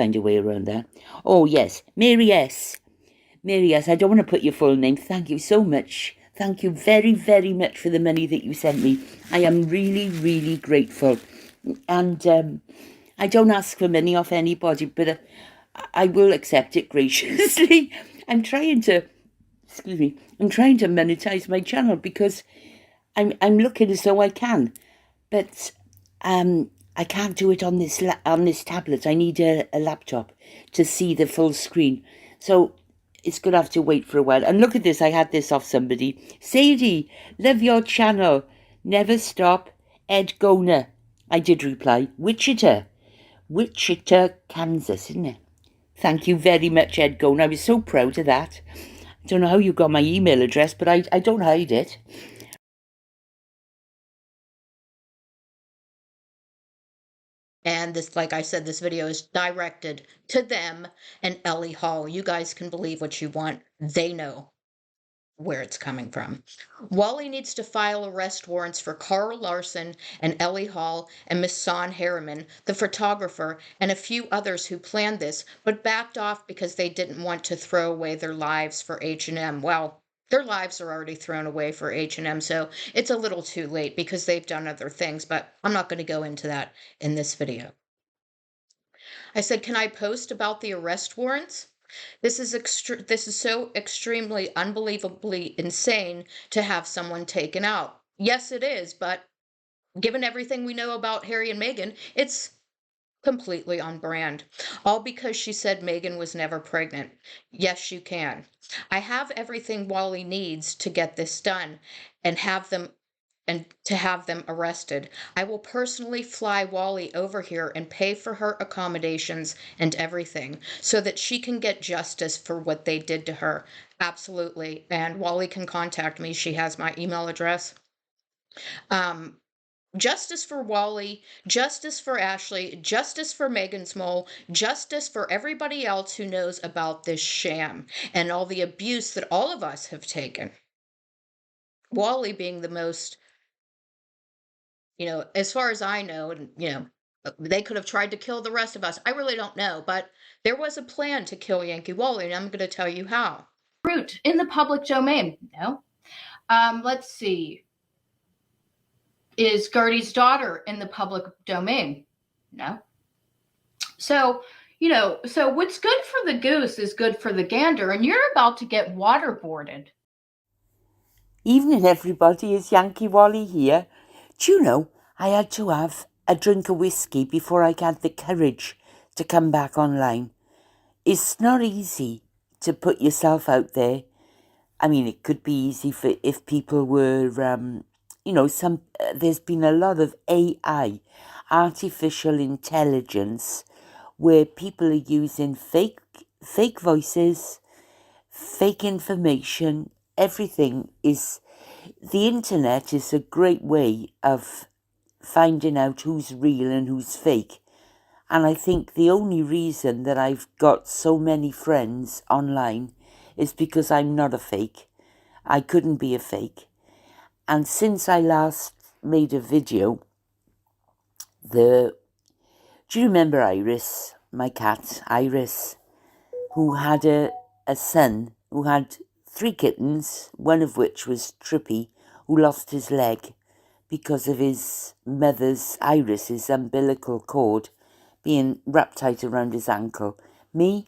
find a way around that. Oh, yes. Mary S. Mary S., I don't want to put your full name. Thank you so much. Thank you very, very much for the money that you sent me. I am really, really grateful. And I don't ask for money off anybody, but I will accept it graciously. I'm trying to, excuse me, I'm trying to monetize my channel because I'm looking as though I can, but I can't do it on this tablet. I need a laptop to see the full screen. So it's going to have to wait for a while. And look at this. I had this off somebody. Sadie, love your channel. Never stop. Ed Goner. I did reply. Wichita, Kansas, isn't it? Thank you very much, Ed Goner. I was so proud of that. I don't know how you got my email address, but I don't hide it. And this, like I said, this video is directed to them and Ellie Hall. You guys can believe what you want. They know where it's coming from. Wally needs to file arrest warrants for Carl Larson and Ellie Hall and Miss Son Harriman, the photographer, and a few others who planned this, but backed off because they didn't want to throw away their lives for H&M. Well, their lives are already thrown away for H&M, so it's a little too late because they've done other things, but I'm not going to go into that in this video. I said, can I post about the arrest warrants? This is so extremely unbelievably insane to have someone taken out. Yes, it is, but given everything we know about Harry and Meghan, it's completely on brand. All because she said Meghan was never pregnant. Yes, you can. I have everything Wally needs to get this done and to have them arrested. I will personally fly Wally over here and pay for her accommodations and everything so that she can get justice for what they did to her. Absolutely. And Wally can contact me. She has my email address. Justice for Wally, justice for Ashley, justice for Meghan Small, justice for everybody else who knows about this sham and all the abuse that all of us have taken. Wally being the most, as far as I know, and, they could have tried to kill the rest of us. I really don't know, but there was a plan to kill Yankee Wally, and I'm going to tell you how. Root in the public domain. No. Let's see. Is Gertie's daughter in the public domain? No. So, so what's good for the goose is good for the gander, and you're about to get waterboarded. Evening, everybody. Is Yankee Wally here? Do you know, I had to have a drink of whiskey before I had the courage to come back online. It's not easy to put yourself out there. I mean, it could be easy if people were, there's been a lot of AI, artificial intelligence, where people are using fake voices, fake information. Everything is, the internet is a great way of finding out who's real and who's fake. And I think the only reason that I've got so many friends online is because I'm not a fake. I couldn't be a fake. And since I last made a video, do you remember Iris, my cat, Iris, who had a son who had 3 kittens, one of which was Trippy, who lost his leg because of his mother's, Iris's, umbilical cord being wrapped tight around his ankle. Me,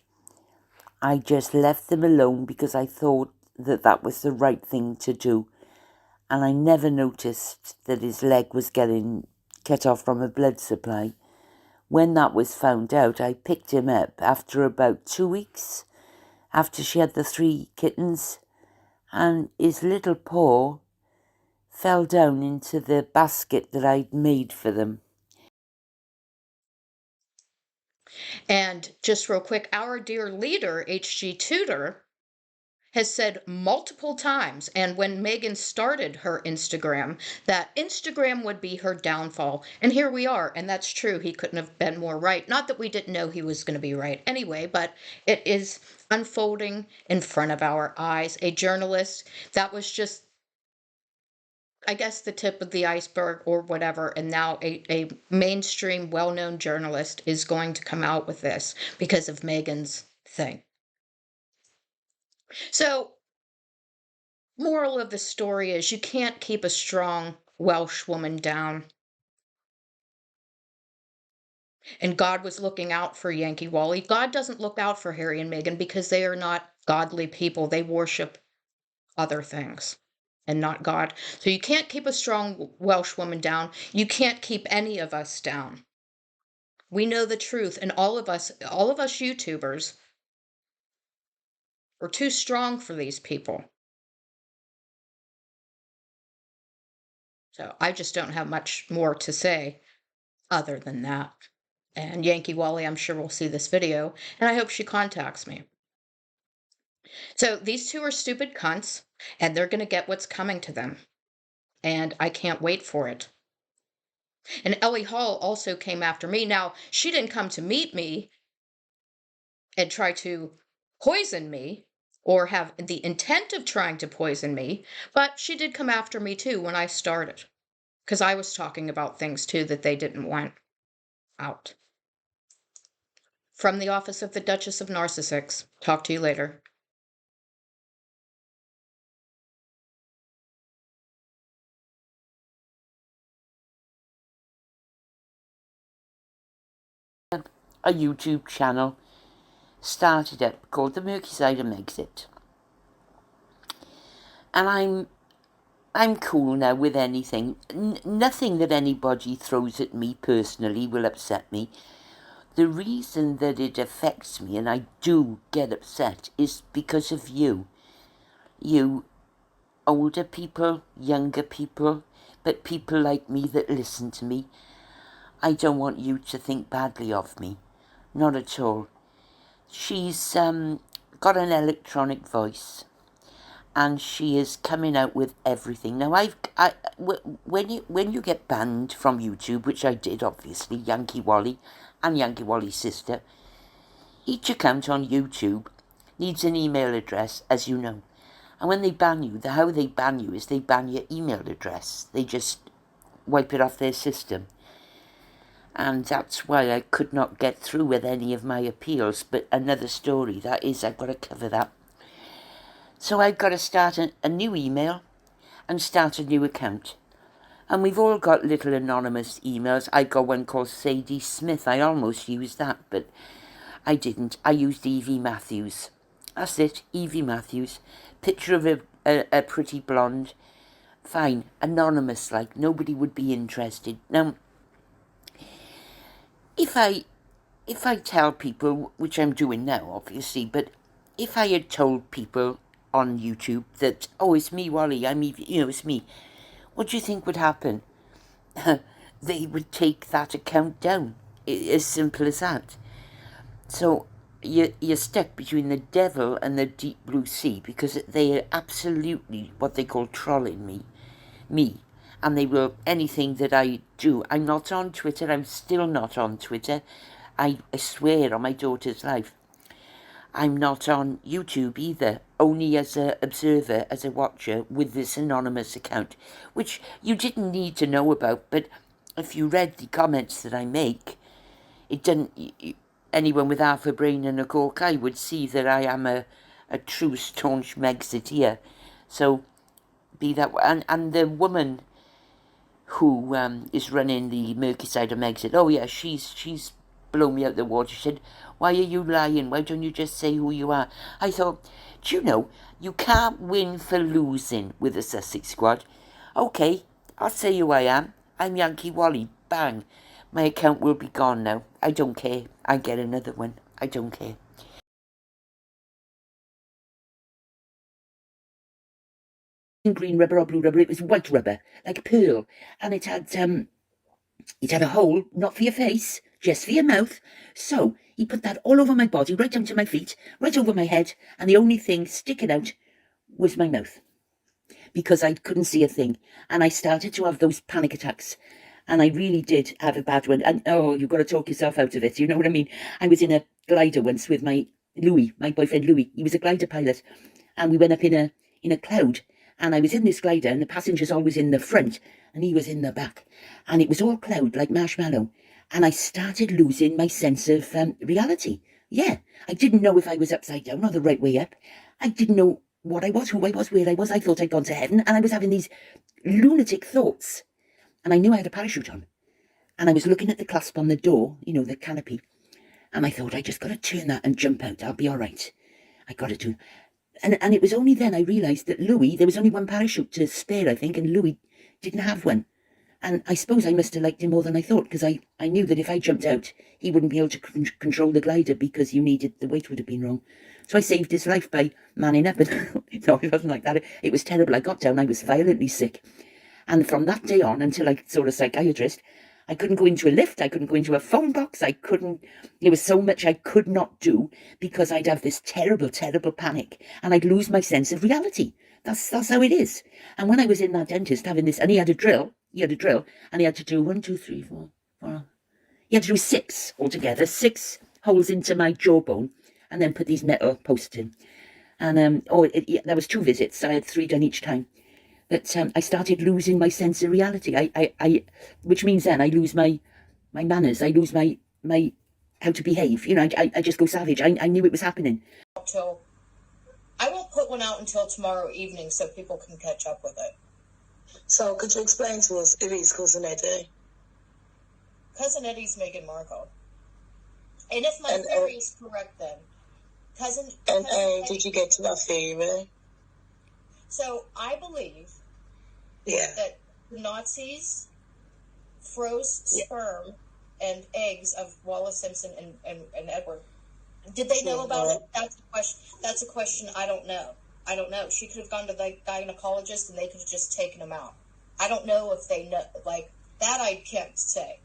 I just left them alone because I thought that was the right thing to do. And I never noticed that his leg was getting cut off from a blood supply. When that was found out, I picked him up after about 2 weeks, after she had the 3 kittens, and his little paw fell down into the basket that I'd made for them. And just real quick, our dear leader, HG Tudor, has said multiple times, and when Meghan started her Instagram, that Instagram would be her downfall. And here we are, and that's true. He couldn't have been more right. Not that we didn't know he was going to be right anyway, but it is unfolding in front of our eyes. A journalist that was just I guess, the tip of the iceberg or whatever, and now a mainstream well-known journalist is going to come out with this because of Meghan's thing. So, moral of the story is you can't keep a strong Welsh woman down. And God was looking out for Yankee Wally. God doesn't look out for Harry and Meghan because they are not godly people. They worship other things and not God. So you can't keep a strong Welsh woman down. You can't keep any of us down. We know the truth, and all of us YouTubers are too strong for these people. So I just don't have much more to say other than that. And Yankee Wally, I'm sure, will see this video, and I hope she contacts me. So these two are stupid cunts, and they're going to get what's coming to them. And I can't wait for it. And Ellie Hall also came after me. Now, she didn't come to meet me and try to poison me or have the intent of trying to poison me, but she did come after me too when I started, because I was talking about things too that they didn't want out. From the office of the Duchess of Narcissix. Talk to you later. A YouTube channel started up called the Murky Side of Megxit. And I'm cool now with anything. Nothing that anybody throws at me personally will upset me. The reason that it affects me, and I do get upset, is because of you. You older people, younger people, but people like me that listen to me. I don't want you to think badly of me. Not at all. She's got an electronic voice, and she is coming out with everything. Now, when you get banned from YouTube, which I did, obviously, Yankee Wally and Yankee Wally's sister, each account on YouTube needs an email address, as you know. And when they ban you, how they ban you is they ban your email address. They just wipe it off their system. And that's why I could not get through with any of my appeals. But another story, that is, I've got to cover that. So I've got to start a new email and start a new account. And we've all got little anonymous emails. I got one called Sadie Smith. I almost used that, but I didn't. I used Evie Matthews. That's it, Evie Matthews. Picture of a pretty blonde. Fine, anonymous, like nobody would be interested. Now, if I tell people, which I'm doing now, obviously, but if I had told people on YouTube that, oh, it's me, Wally, it's me, what do you think would happen? They would take that account down. As simple as that. So you're stuck between the devil and the deep blue sea, because they are absolutely what they call trolling me. And they will, anything that I do. I'm not on Twitter. I'm still not on Twitter. I swear on my daughter's life. I'm not on YouTube either, only as an observer, as a watcher, with this anonymous account, which you didn't need to know about, but if you read the comments that I make, it doesn't. Anyone with half a brain and a cork eye would see that I am a true staunch megxiteer. So, be that, and the woman who is running the Murky Side of Megxit, oh yeah, she's blown me out the water. She said, why are you lying? Why don't you just say who you are? I thought, do you know, you can't win for losing with the Sussex squad. Okay, I'll say who I am. I'm Yankee Wally. Bang. My account will be gone now. I don't care. I get another one. I don't care. Green rubber or blue rubber. It was white rubber, like a pearl. And it had a hole, not for your face, just for your mouth. So he put that all over my body, right down to my feet, right over my head, and the only thing sticking out was my mouth, because I couldn't see a thing. And I started to have those panic attacks. And I really did have a bad one. And oh, you've got to talk yourself out of it. You know what I mean? I was in a glider once with my boyfriend Louis. He was a glider pilot. And we went up in a cloud. And I was in this glider, and the passenger's always in the front, and he was in the back. And it was all cloud, like marshmallow. And I started losing my sense of reality. Yeah, I didn't know if I was upside down or the right way up. I didn't know what I was, who I was, where I was. I thought I'd gone to heaven, and I was having these lunatic thoughts. And I knew I had a parachute on. And I was looking at the clasp on the door, you know, the canopy. And I thought, I just got to turn that and jump out. I'll be all right. I got to do. And it was only then I realised that Louis, there was only one parachute to spare, I think, and Louis didn't have one. And I suppose I must have liked him more than I thought, because I knew that if I jumped out, he wouldn't be able to control the glider because the weight would have been wrong. So I saved his life by manning up. And no, it wasn't like that. It was terrible. I got down, I was violently sick. And from that day on, until I saw a psychiatrist, I couldn't go into a lift, I couldn't go into a phone box, there was so much I could not do because I'd have this terrible, terrible panic and I'd lose my sense of reality. That's how it is. And when I was in that dentist having this, and he had a drill, and he had to do 1, 2, 3, 4, 4. He had to do 6 altogether, 6 holes into my jawbone, and then put these metal posts in. And there was 2 visits, I had 3 done each time. But I started losing my sense of reality. Which means then I lose my manners. I lose my how to behave. You know, I just go savage. I knew it was happening. I won't put one out until tomorrow evening so people can catch up with it. So could you explain to us if he's Cousin Eddie? Cousin Eddie's Meghan Markle. And if my theory is correct, then Cousin Eddie, did you get to that theory? So I believe that the Nazis froze sperm and eggs of Wallace Simpson and Edward. Did they know about it? That's a question I don't know. She could have gone to the gynecologist and they could have just taken them out. I don't know if they know. Like, that I can't say.